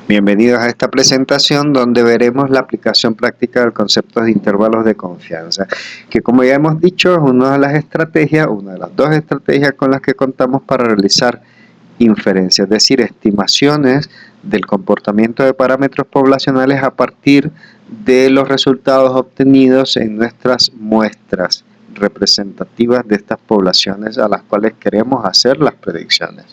Bienvenidos a esta presentación donde veremos la aplicación práctica del concepto de intervalos de confianza, que como ya hemos dicho es una de las estrategias, una de las dos estrategias con las que contamos para realizar inferencias, es decir, estimaciones del comportamiento de parámetros poblacionales a partir de los resultados obtenidos en nuestras muestras representativas de estas poblaciones a las cuales queremos hacer las predicciones.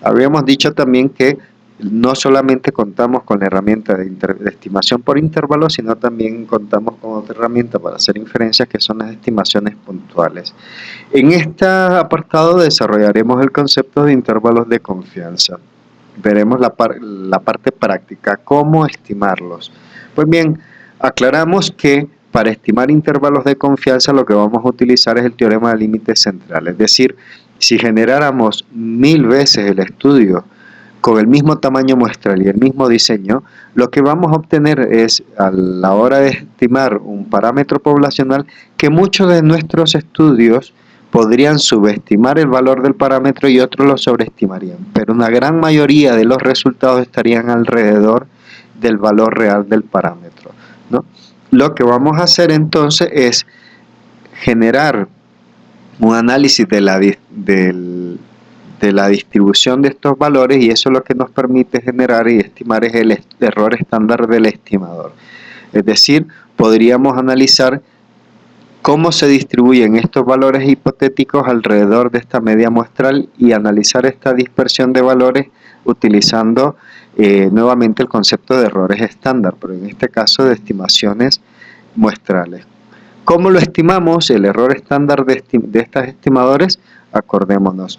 Habíamos dicho también que no solamente contamos con la herramienta de estimación por intervalos, sino también contamos con otra herramienta para hacer inferencias que son las estimaciones puntuales. En este apartado desarrollaremos el concepto de intervalos de confianza. Veremos la parte práctica, cómo estimarlos. Pues bien, aclaramos que para estimar intervalos de confianza lo que vamos a utilizar es el teorema de límites central, es decir, si generáramos 1000 veces el estudio con el mismo tamaño muestral y el mismo diseño, lo que vamos a obtener es, a la hora de estimar un parámetro poblacional, que muchos de nuestros estudios podrían subestimar el valor del parámetro y otros lo sobreestimarían, pero una gran mayoría de los resultados estarían alrededor del valor real del parámetro, ¿no? Lo que vamos a hacer entonces es generar un análisis de la distribución de estos valores, y eso lo que nos permite generar y estimar es el error estándar del estimador. Es decir, podríamos analizar cómo se distribuyen estos valores hipotéticos alrededor de esta media muestral y analizar esta dispersión de valores utilizando nuevamente el concepto de errores estándar, pero en este caso de estimaciones muestrales. ¿Cómo lo estimamos? El error estándar de estos estimadores, acordémonos,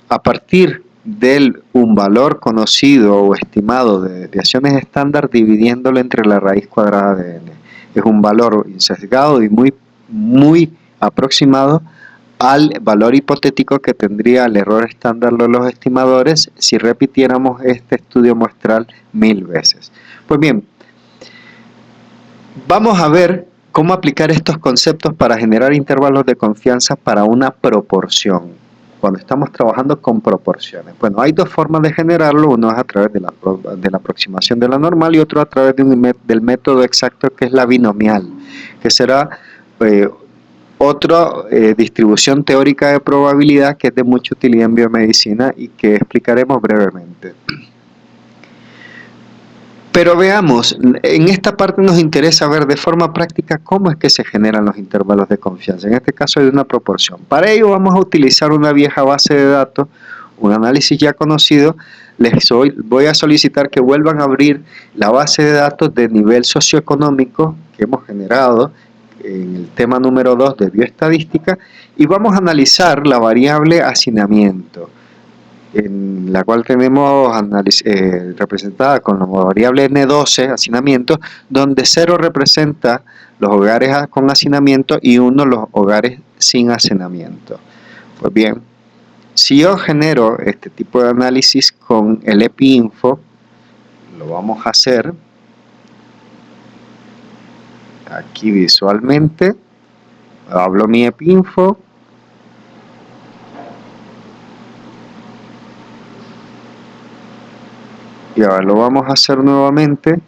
a partir de un valor conocido o estimado de desviaciones estándar dividiéndolo entre la raíz cuadrada de n. Es un valor insesgado y muy aproximado al valor hipotético que tendría el error estándar de los estimadores si repitiéramos este estudio muestral 1000 veces. Pues bien, vamos a ver cómo aplicar estos conceptos para generar intervalos de confianza para una proporción, cuando estamos trabajando con proporciones. Bueno, hay dos formas de generarlo, uno es a través de la aproximación de la normal y otro a través del método exacto, que es la binomial, que será otra distribución teórica de probabilidad que es de mucha utilidad en biomedicina y que explicaremos brevemente. Pero veamos, en esta parte nos interesa ver de forma práctica cómo es que se generan los intervalos de confianza, en este caso de una proporción. Para ello vamos a utilizar una vieja base de datos, un análisis ya conocido. Voy a solicitar que vuelvan a abrir la base de datos de nivel socioeconómico que hemos generado en el tema número 2 de bioestadística, y vamos a analizar la variable hacinamiento, en la cual tenemos representada con la variable N12, hacinamiento, donde 0 representa los hogares con hacinamiento y 1 los hogares sin hacinamiento. Pues bien, si yo genero este tipo de análisis con el EpiInfo, lo vamos a hacer aquí visualmente. Hablo mi EpiInfo. Y ahora lo vamos a hacer nuevamente.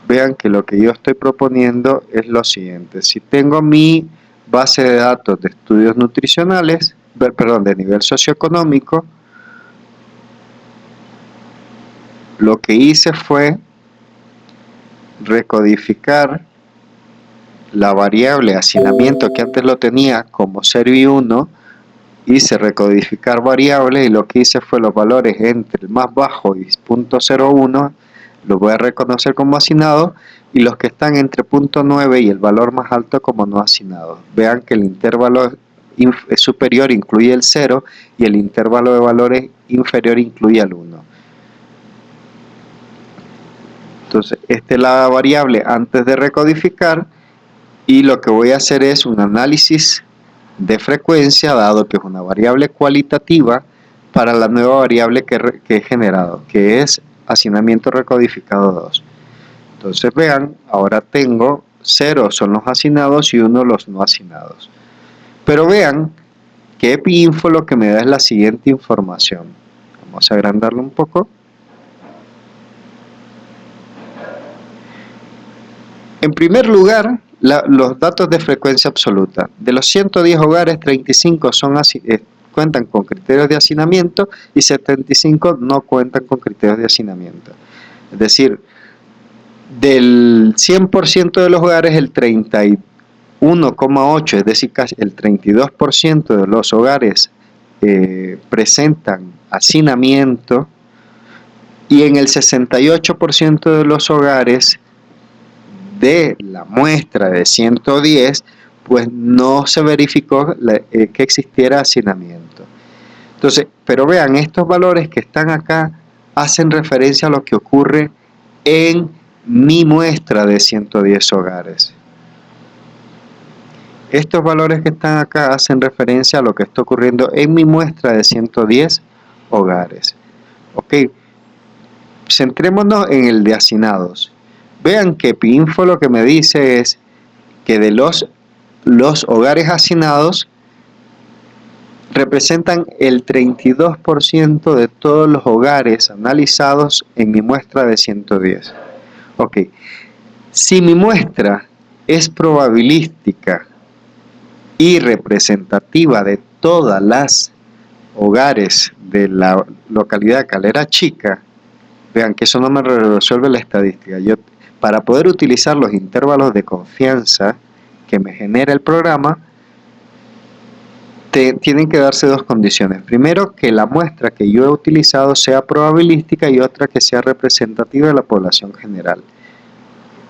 Vean que lo que yo estoy proponiendo es lo siguiente. Si tengo mi base de datos de estudios nutricionales, perdón, de nivel socioeconómico, lo que hice fue recodificar la variable hacinamiento, que antes lo tenía como 0 y 1, hice recodificar variables y lo que hice fue los valores entre el más bajo y 0.01 los voy a reconocer como hacinados, y los que están entre 0.9 y el valor más alto como no hacinados. Vean que el intervalo superior incluye el 0 y el intervalo de valores inferior incluye el 1. Entonces, esta es la variable antes de recodificar, y lo que voy a hacer es un análisis de frecuencia, dado que es una variable cualitativa, para la nueva variable que he generado, que es hacinamiento recodificado 2. Entonces vean, ahora tengo 0 son los hacinados y 1 los no hacinados. Pero vean que EpiInfo lo que me da es la siguiente información. Vamos a agrandarlo un poco. En primer lugar, los datos de frecuencia absoluta. De los 110 hogares, 35 cuentan con criterios de hacinamiento y 75 no cuentan con criterios de hacinamiento. Es decir, del 100% de los hogares, el 31,8, es decir, casi el 32% de los hogares presentan hacinamiento, y en el 68% de los hogares de la muestra de 110, pues no se verificó que existiera hacinamiento. Entonces, pero vean, estos valores que están acá hacen referencia a lo que ocurre en mi muestra de 110 hogares. Estos valores que están acá hacen referencia a lo que está ocurriendo en mi muestra de 110 hogares. Ok, centrémonos en el de hacinados. Vean que PIINFO lo que me dice es que de los hogares hacinados representan el 32% de todos los hogares analizados en mi muestra de 110. Ok, si mi muestra es probabilística y representativa de todas las hogares de la localidad Calera Chica, vean que eso no me resuelve la estadística. Para poder utilizar los intervalos de confianza que me genera el programa, tienen que darse dos condiciones. Primero, que la muestra que yo he utilizado sea probabilística, y otra que sea representativa de la población general.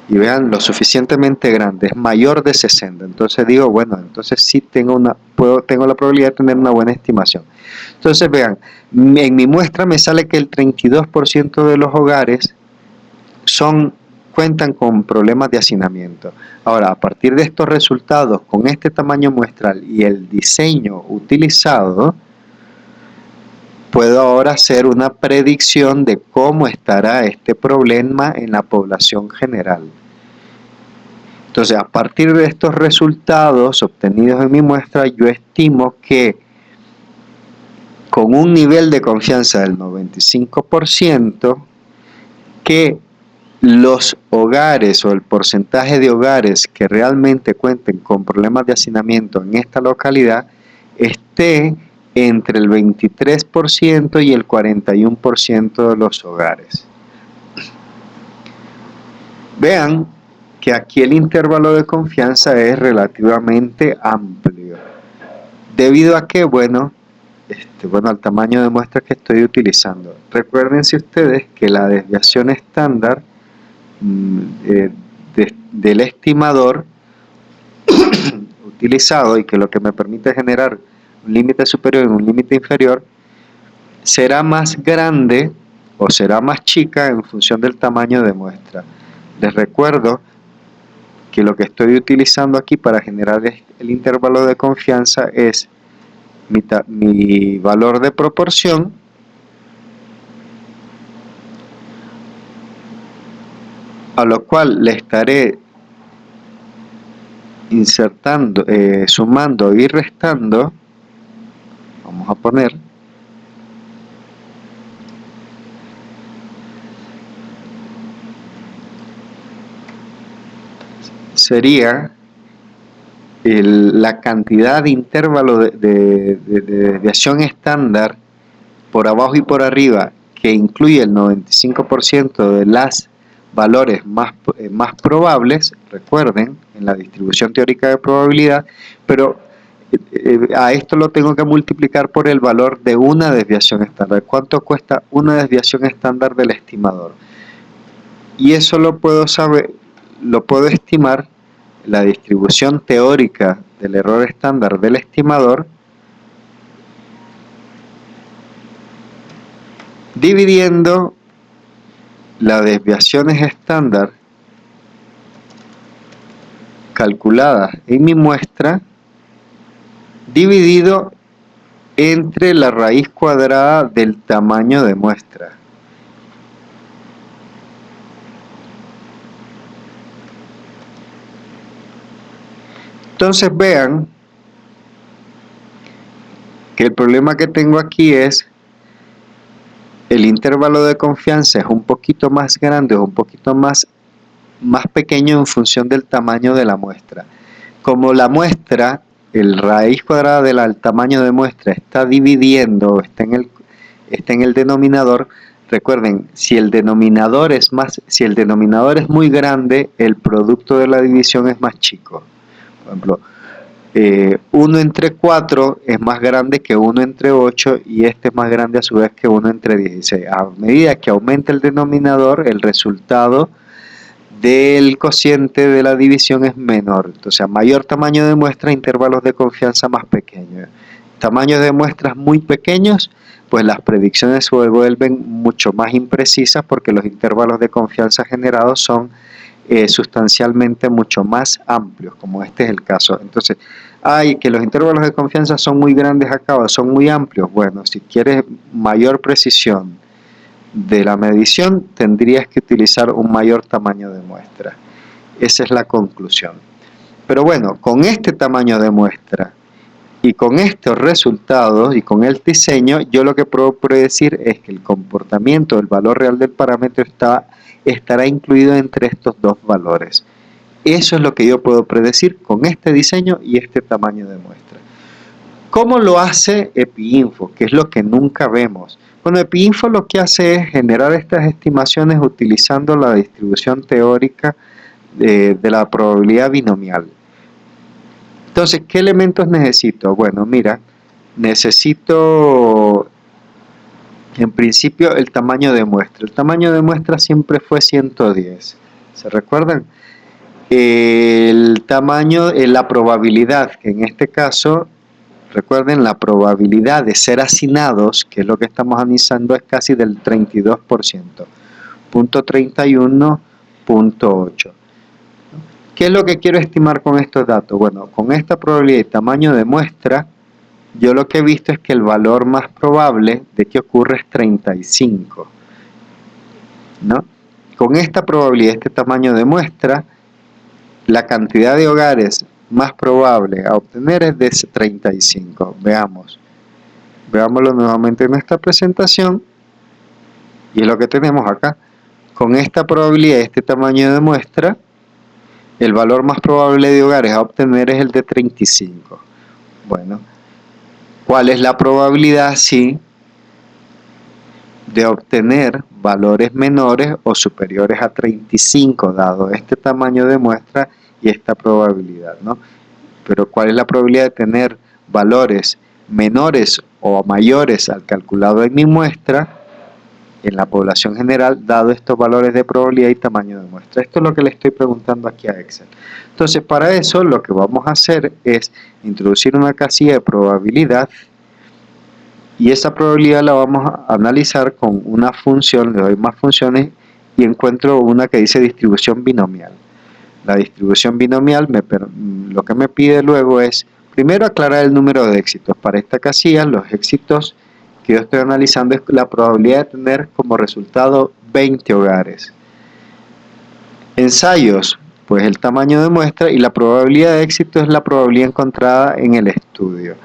Y vean, lo suficientemente grande, es mayor de 60. Entonces digo, bueno, entonces sí tengo la probabilidad de tener una buena estimación. Entonces vean, en mi muestra me sale que el 32% de los hogares cuentan con problemas de hacinamiento. Ahora, a partir de estos resultados, con este tamaño muestral y el diseño utilizado, puedo ahora hacer una predicción de cómo estará este problema en la población general. Entonces, a partir de estos resultados obtenidos en mi muestra, yo estimo que con un nivel de confianza del 95%, que los hogares o el porcentaje de hogares que realmente cuenten con problemas de hacinamiento en esta localidad esté entre el 23% y el 41% de los hogares. Vean que aquí el intervalo de confianza es relativamente amplio. ¿Debido a qué? Bueno, al tamaño de muestra que estoy utilizando. Recuérdense ustedes que la desviación estándar del estimador utilizado, y que lo que me permite generar un límite superior y un límite inferior, será más grande o será más chica en función del tamaño de muestra. Les recuerdo que lo que estoy utilizando aquí para generar el intervalo de confianza es mi valor de proporción a lo cual le estaré insertando, sumando y restando. Vamos a poner sería la cantidad de intervalo de desviación estándar por abajo y por arriba, que incluye el 95% de las valores más probables, recuerden, en la distribución teórica de probabilidad, pero a esto lo tengo que multiplicar por el valor de una desviación estándar. ¿Cuánto cuesta una desviación estándar del estimador? Y eso lo puedo estimar, la distribución teórica del error estándar del estimador, dividiendo las desviaciones estándar calculadas en mi muestra dividido entre la raíz cuadrada del tamaño de muestra. Entonces vean que el problema que tengo aquí es el intervalo de confianza es un poquito más grande o un poquito más más pequeño en función del tamaño de la muestra. Como la muestra, el raíz cuadrada del tamaño de muestra está dividiendo, está en el denominador. Recuerden, si el denominador es muy grande, el producto de la división es más chico. Por ejemplo, 1 entre 4 es más grande que 1 entre 8 y este es más grande a su vez que 1 entre 16. A medida que aumenta el denominador, el resultado del cociente de la división es menor. Entonces, a mayor tamaño de muestra, intervalos de confianza más pequeños. Tamaños de muestras muy pequeños, pues las predicciones se vuelven mucho más imprecisas porque los intervalos de confianza generados son sustancialmente mucho más amplios, como este es el caso. Entonces, que los intervalos de confianza son muy grandes acá o son muy amplios. Bueno, si quieres mayor precisión de la medición, tendrías que utilizar un mayor tamaño de muestra. Esa es la conclusión. Pero bueno, con este tamaño de muestra y con estos resultados y con el diseño, yo lo que puedo predecir es que el comportamiento, el valor real del parámetro estará incluido entre estos dos valores. Eso es lo que yo puedo predecir con este diseño y este tamaño de muestra. ¿Cómo lo hace EpiInfo? Que es lo que nunca vemos. Bueno, EpiInfo lo que hace es generar estas estimaciones utilizando la distribución teórica de la probabilidad binomial. Entonces, ¿qué elementos necesito? Bueno, mira, necesito en principio el tamaño de muestra. El tamaño de muestra siempre fue 110. ¿Se recuerdan? El tamaño, la probabilidad, que en este caso, recuerden, la probabilidad de ser hacinados, que es lo que estamos analizando, es casi del 32%, 0.31.8. ¿Qué es lo que quiero estimar con estos datos? Bueno, con esta probabilidad y tamaño de muestra, yo lo que he visto es que el valor más probable de que ocurra es 35, ¿no? Con esta probabilidad, este tamaño de muestra, la cantidad de hogares más probable a obtener es de 35. Veámoslo nuevamente en esta presentación y es lo que tenemos acá. Con esta probabilidad, este tamaño de muestra, el valor más probable de hogares a obtener es el de 35. Bueno, ¿cuál es la probabilidad, sí, de obtener valores menores o superiores a 35, dado este tamaño de muestra y esta probabilidad, ¿no? Pero ¿cuál es la probabilidad de tener valores menores o mayores al calculado en mi muestra en la población general, dado estos valores de probabilidad y tamaño de muestra? Esto es lo que le estoy preguntando aquí a Excel. Entonces, para eso lo que vamos a hacer es introducir una casilla de probabilidad y esa probabilidad la vamos a analizar con una función. Le doy más funciones y encuentro una que dice distribución binomial. La distribución binomial lo que me pide luego es primero aclarar el número de éxitos. Para esta casilla, los éxitos que yo estoy analizando es la probabilidad de tener como resultado 20 hogares. Ensayos, pues el tamaño de muestra, y la probabilidad de éxito es la probabilidad encontrada en el estudio.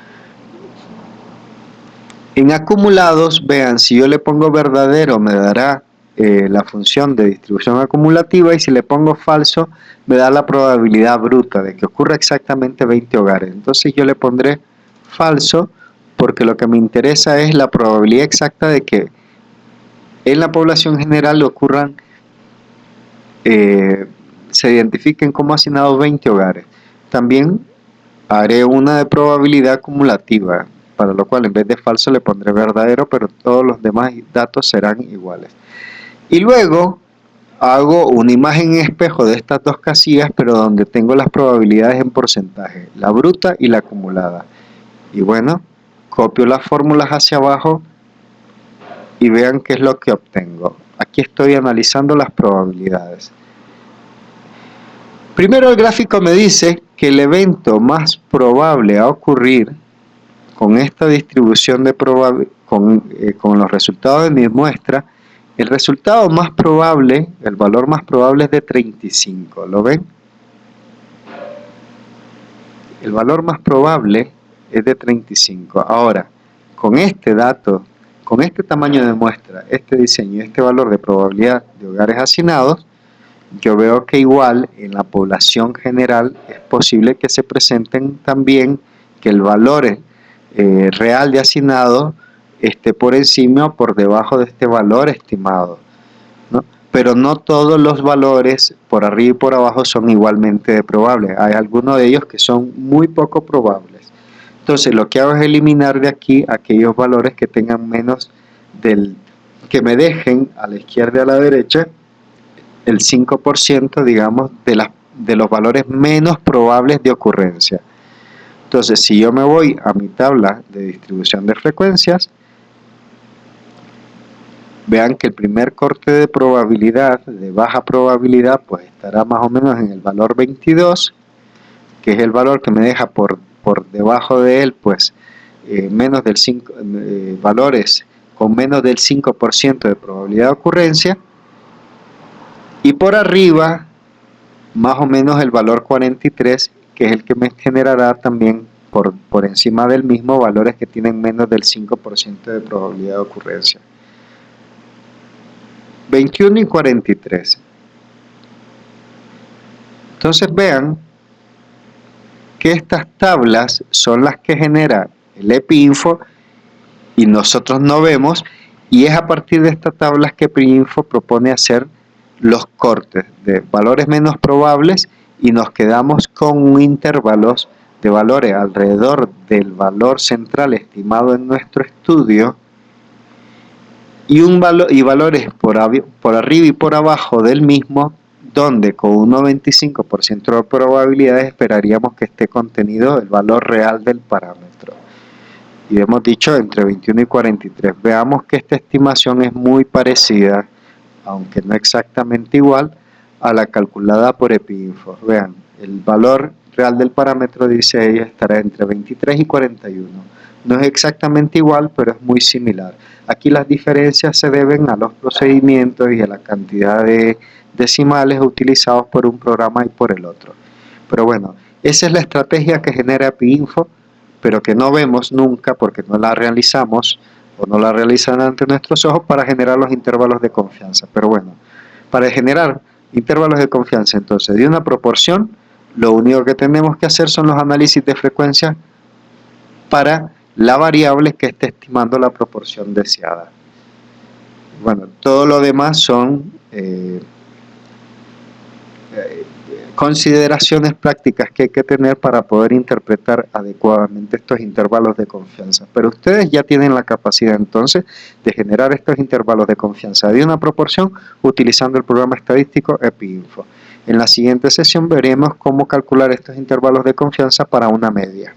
En acumulados, vean, si yo le pongo verdadero me dará la función de distribución acumulativa y si le pongo falso me da la probabilidad bruta de que ocurra exactamente 20 hogares. Entonces yo le pondré falso porque lo que me interesa es la probabilidad exacta de que en la población general ocurran, se identifiquen como asignados 20 hogares. También haré una de probabilidad acumulativa, para lo cual en vez de falso le pondré verdadero, pero todos los demás datos serán iguales. Y luego hago una imagen en espejo de estas dos casillas, pero donde tengo las probabilidades en porcentaje, la bruta y la acumulada. Y bueno, copio las fórmulas hacia abajo y vean qué es lo que obtengo. Aquí estoy analizando las probabilidades. Primero el gráfico me dice que el evento más probable a ocurrir con esta distribución de con los resultados de mi muestra, el resultado más probable, el valor más probable es de 35, ¿lo ven? El valor más probable es de 35. Ahora, con este dato, con este tamaño de muestra, este diseño y este valor de probabilidad de hogares hacinados, yo veo que igual en la población general es posible que se presenten también que el valor real de hacinado esté por encima o por debajo de este valor estimado, ¿no? Pero no todos los valores por arriba y por abajo son igualmente probables. Hay algunos de ellos que son muy poco probables. Entonces lo que hago es eliminar de aquí aquellos valores que tengan menos que me dejen a la izquierda y a la derecha el 5%, digamos, de los valores menos probables de ocurrencia. Entonces, si yo me voy a mi tabla de distribución de frecuencias, vean que el primer corte de probabilidad, de baja probabilidad, pues estará más o menos en el valor 22, que es el valor que me deja por debajo de él, pues, menos del 5, valores con menos del 5% de probabilidad de ocurrencia, y por arriba, más o menos el valor 43, que es el que me generará también por encima del mismo valores que tienen menos del 5% de probabilidad de ocurrencia. 21 y 43. Entonces vean que estas tablas son las que genera el EpiInfo y nosotros no vemos, y es a partir de estas tablas que EpiInfo propone hacer los cortes de valores menos probables y nos quedamos con intervalos de valores alrededor del valor central estimado en nuestro estudio y valores por arriba y por abajo del mismo, donde con un 95% de probabilidades esperaríamos que esté contenido el valor real del parámetro. Y hemos dicho entre 21 y 43. Veamos que esta estimación es muy parecida, aunque no exactamente igual, a la calculada por EpiInfo. Vean, el valor real del parámetro, dice ella, estará entre 23 y 41. No es exactamente igual, pero es muy similar. Aquí las diferencias se deben a los procedimientos y a la cantidad de decimales utilizados por un programa y por el otro. Pero bueno, esa es la estrategia que genera EpiInfo, pero que no vemos nunca porque no la realizamos o no la realizan ante nuestros ojos para generar los intervalos de confianza. Pero bueno, para generar intervalos de confianza entonces de una proporción, lo único que tenemos que hacer son los análisis de frecuencia para la variable que esté estimando la proporción deseada. Bueno, todo lo demás son consideraciones prácticas que hay que tener para poder interpretar adecuadamente estos intervalos de confianza. Pero ustedes ya tienen la capacidad entonces de generar estos intervalos de confianza de una proporción utilizando el programa estadístico EpiInfo. En la siguiente sesión veremos cómo calcular estos intervalos de confianza para una media.